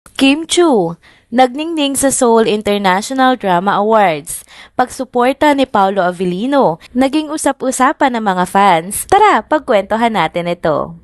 Kim Chu, nagningning sa Seoul International Drama Awards. Pagsuporta ni Paolo Avellino, naging usap-usapan ng mga fans. Tara, pagkwentuhan natin ito.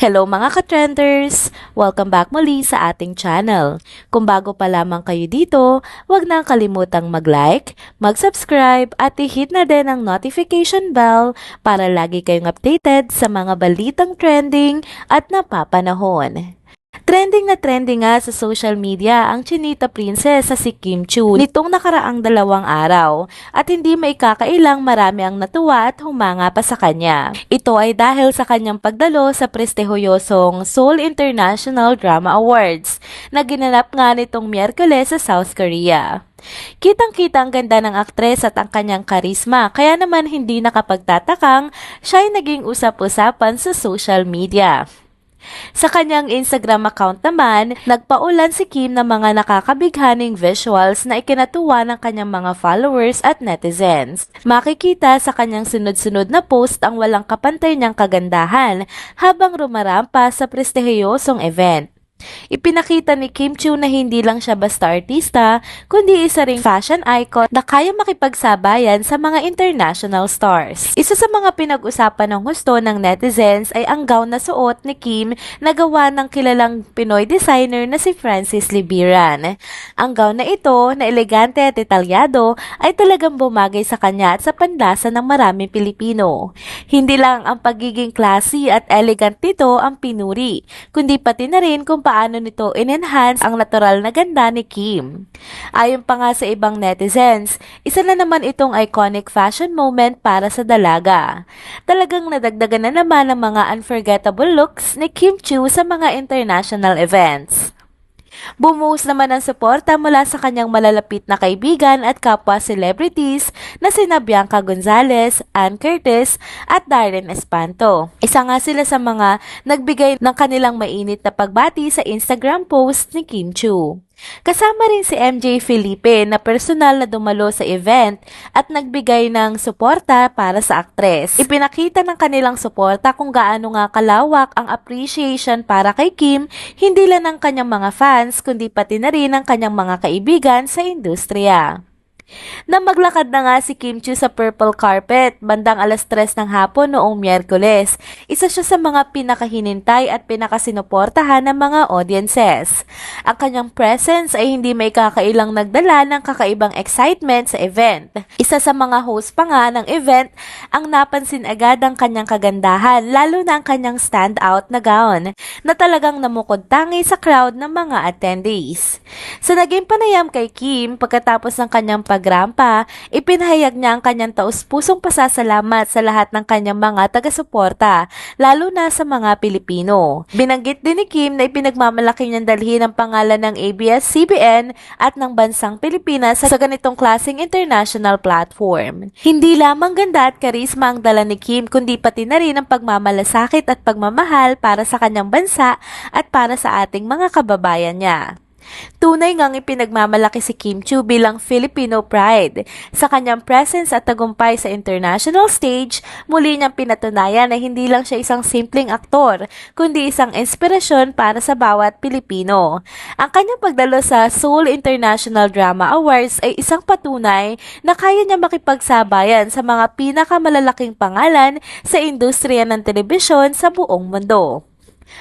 Hello mga ka-trenders! Welcome back muli sa ating channel. Kung bago pa lamang kayo dito, huwag nang kalimutang mag-like, mag-subscribe at i-hit na din ang notification bell para lagi kayong updated sa mga balitang trending at napapanahon. Trending na trending nga sa social media ang Chinita Princess sa si Kim Chu nitong nakaraang 2 araw at hindi maikakailang marami ang natuwa at humanga pa sa kanya. Ito ay dahil sa kanyang pagdalo sa prestigyosong Seoul International Drama Awards na ginanap nga nitong Miyerkules sa South Korea. Kitang-kita ang ganda ng aktres at ang kanyang karisma kaya naman hindi nakapagtatakang siya ay naging usap-usapan sa social media. Sa kanyang Instagram account naman, nagpaulan si Kim ng mga nakakabighaning visuals na ikinatuwa ng kanyang mga followers at netizens. Makikita sa kanyang sunod-sunod na post ang walang kapantay niyang kagandahan habang rumarampa sa prestihiyosong event. Ipinakita ni Kim Chu na hindi lang siya basta artista, kundi isa ring fashion icon na kaya makipagsabayan sa mga international stars. Isa sa mga pinag-usapan ng husto ng netizens ay ang gown na suot ni Kim na gawa ng kilalang Pinoy designer na si Francis Libiran. Ang gown na ito, na elegante at detalyado, ay talagang bumagay sa kanya at sa panlasa ng maraming Pilipino. Hindi lang ang pagiging classy at elegant nito ang pinuri, kundi pati na rin kung paano nito in-enhance ang natural na ganda ni Kim. Ayon pa nga sa ibang netizens, isa na naman itong iconic fashion moment para sa dalaga. Talagang nadagdagan na naman ang mga unforgettable looks ni Kim Chu sa mga international events. Bumuhos naman ang suporta mula sa kanyang malalapit na kaibigan at kapwa celebrities na sina Bianca Gonzalez, Ann Curtis at Darren Espanto. Isa nga sila sa mga nagbigay ng kanilang mainit na pagbati sa Instagram post ni Kim Chu. Kasama rin si MJ Felipe na personal na dumalo sa event at nagbigay ng suporta para sa aktres. Ipinakita ng kanilang suporta kung gaano nga kalawak ang appreciation para kay Kim, hindi lang ng kanyang mga fans kundi pati na rin ng kanyang mga kaibigan sa industriya. Na maglakad na nga si Kim Chu sa purple carpet bandang 3:00 ng hapon noong Miyerkules. Isa siya sa mga pinakahinintay at pinakasinuportahan ng mga audiences. Ang kanyang presence ay hindi may kakailang nagdala ng kakaibang excitement sa event. Isa sa mga host pa nga ng event ang napansin agad ang kanyang kagandahan, lalo na ang kanyang standout na gown na talagang namukod tangi sa crowd ng mga attendees. Sa naging panayam kay Kim pagkatapos ng kanyang pagrampa, ipinahayag niya ang kanyang taus-pusong pasasalamat sa lahat ng kanyang mga taga-suporta, lalo na sa mga Pilipino. Binanggit din ni Kim na ipinagmamalaki niyang dalhin ang pangalan ng ABS-CBN at ng bansang Pilipinas sa ganitong klaseng international platform. Hindi lamang ganda at karisma ang dala ni Kim, kundi pati na rin ang pagmamalasakit at pagmamahal para sa kanyang bansa at para sa ating mga kababayan niya. Tunay ngang ipinagmamalaki si Kim Chu bilang Filipino pride. Sa kanyang presence at tagumpay sa international stage, muli niyang pinatunayan na hindi lang siya isang simpleng aktor, kundi isang inspirasyon para sa bawat Pilipino. Ang kanyang pagdalo sa Seoul International Drama Awards ay isang patunay na kaya niya makipagsabayan sa mga pinakamalalaking pangalan sa industriya ng telebisyon sa buong mundo.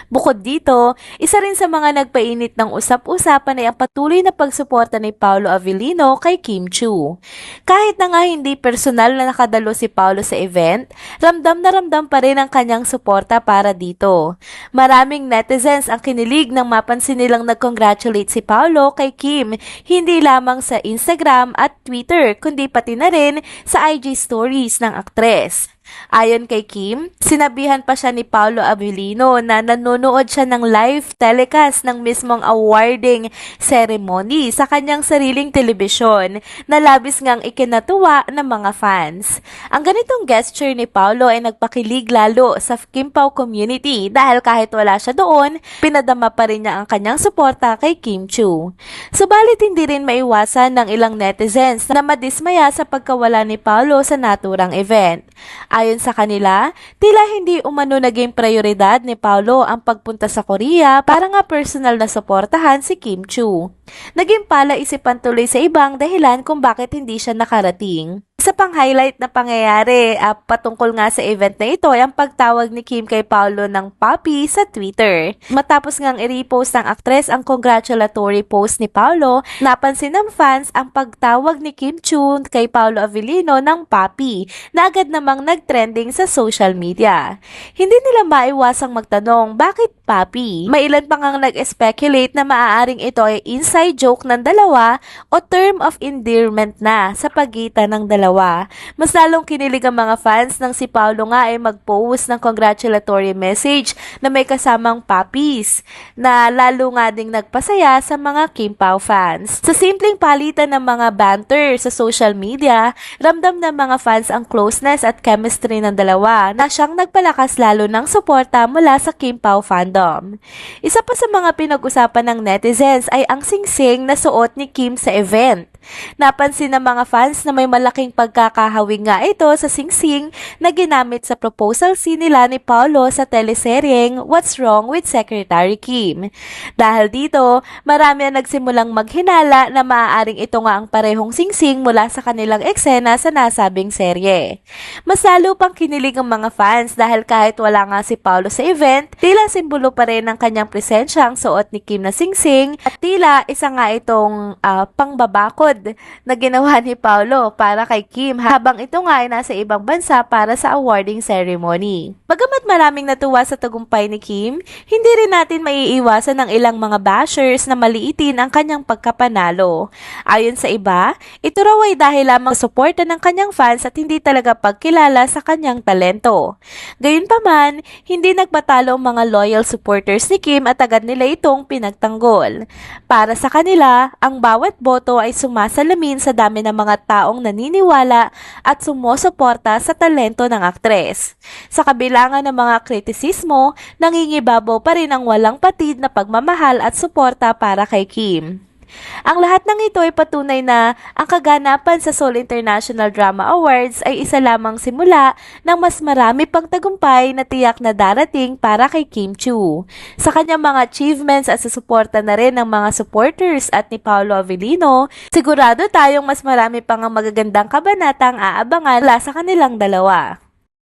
Bukod dito, isa rin sa mga nagpainit ng usap-usapan ay ang patuloy na pagsuporta ni Paolo Avellino kay Kim Chu. Kahit na nga hindi personal na nakadalo si Paolo sa event, ramdam na ramdam pa rin ang kanyang suporta para dito. Maraming netizens ang kinilig nang mapansin nilang nag-congratulate si Paolo kay Kim, hindi lamang sa Instagram at Twitter, kundi pati na rin sa IG stories ng aktres. Ayon kay Kim, sinabihan pa siya ni Paolo Avellino na nanonood siya ng live telecast ng mismong awarding ceremony sa kanyang sariling telebisyon na labis ngang ikinatuwa ng mga fans. Ang ganitong gesture ni Paolo ay nagpakilig lalo sa Kim Pao community dahil kahit wala siya doon, pinadama pa rin niya ang kanyang suporta kay Kim Chiu. Subalit hindi rin maiwasan ng ilang netizens na madismaya sa pagkawala ni Paolo sa naturang event. Ayon sa kanila, tila hindi umano naging prioridad ni Paolo ang pagpunta sa Korea para nga personal na suportahan si Kim Chiu. Naging palaisipan tuloy sa ibang dahilan kung bakit hindi siya nakarating. Isa pang highlight na pangyayari patungkol nga sa event na ito ay ang pagtawag ni Kim kay Paolo ng Papi sa Twitter. Matapos ngang i-repost ng aktres ang congratulatory post ni Paolo, napansin ng fans ang pagtawag ni Kim Chiu kay Paolo Avellino ng Papi na agad namang nag-trending sa social media. Hindi nila maiwasang magtanong, bakit Papi? May ilan pa ngang nag-speculate na maaaring ito ay inside joke ng dalawa o term of endearment na sa pagitan ng dalawa. Mas lalong kinilig ang mga fans nang si Paolo nga ay mag-post ng congratulatory message na may kasamang puppies na lalo nga ding nagpasaya sa mga Kim Pao fans. Sa simpleng palitan ng mga banter sa social media, ramdam ng mga fans ang closeness at chemistry ng dalawa na siyang nagpalakas lalo ng suporta mula sa Kim Pao fandom. Isa pa sa mga pinag-usapan ng netizens ay ang singsing na suot ni Kim sa event. Napansin ng mga fans na may malaking pagkakahawig nga ito sa singsing na ginamit sa proposal scene nila ni Paolo sa teleseryeng What's Wrong with Secretary Kim. Dahil dito, marami ang nagsimulang maghinala na maaaring ito nga ang parehong singsing mula sa kanilang eksena sa nasabing serye. Mas lalo pang kinilig ang mga fans dahil kahit wala nga si Paolo sa event, tila simbolo pa rin ng kanyang presensya ang suot ni Kim na singsing at tila isa nga itong pangbabakod na ginawa ni Paolo para kay Kim habang ito nga ay nasa ibang bansa para sa awarding ceremony. Bagamat maraming natuwa sa tagumpay ni Kim, hindi rin natin maiiwasan ng ilang mga bashers na maliitin ang kanyang pagkapanalo. Ayon sa iba, ito raw ay dahil lamang sa suporta ng kanyang fans at hindi talaga pagkilala sa kanyang talento. Gayunpaman, hindi nagpatalo ang mga loyal supporters ni Kim at agad nila itong pinagtanggol. Para sa kanila, ang bawat boto ay sumasalamin sa dami ng mga taong naniniwala at sumusuporta sa talento ng aktres. Sa kabila nga ng mga kritisismo, nangingibabaw pa rin ang walang patid na pagmamahal at suporta para kay Kim. Ang lahat ng ito ay patunay na ang kaganapan sa Seoul International Drama Awards ay isa lamang simula ng mas marami pang tagumpay na tiyak na darating para kay Kim Chiu. Sa kanyang mga achievements at sa suporta na rin ng mga supporters at ni Paolo Avellino, sigurado tayong mas marami pang ang magagandang kabanatang aabangan mula sa kanilang dalawa.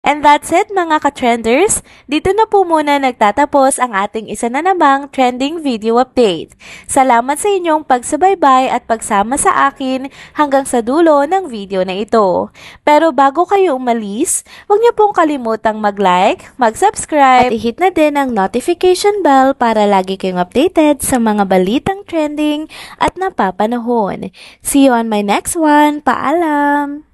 And that's it mga ka-trenders, dito na po muna nagtatapos ang ating isa na namang trending video update. Salamat sa inyong pagsubaybay at pagsama sa akin hanggang sa dulo ng video na ito. Pero bago kayo umalis, huwag niyo pong kalimutang mag-like, mag-subscribe at i-hit na din ang notification bell para lagi kayong updated sa mga balitang trending at napapanahon. See you on my next one. Paalam!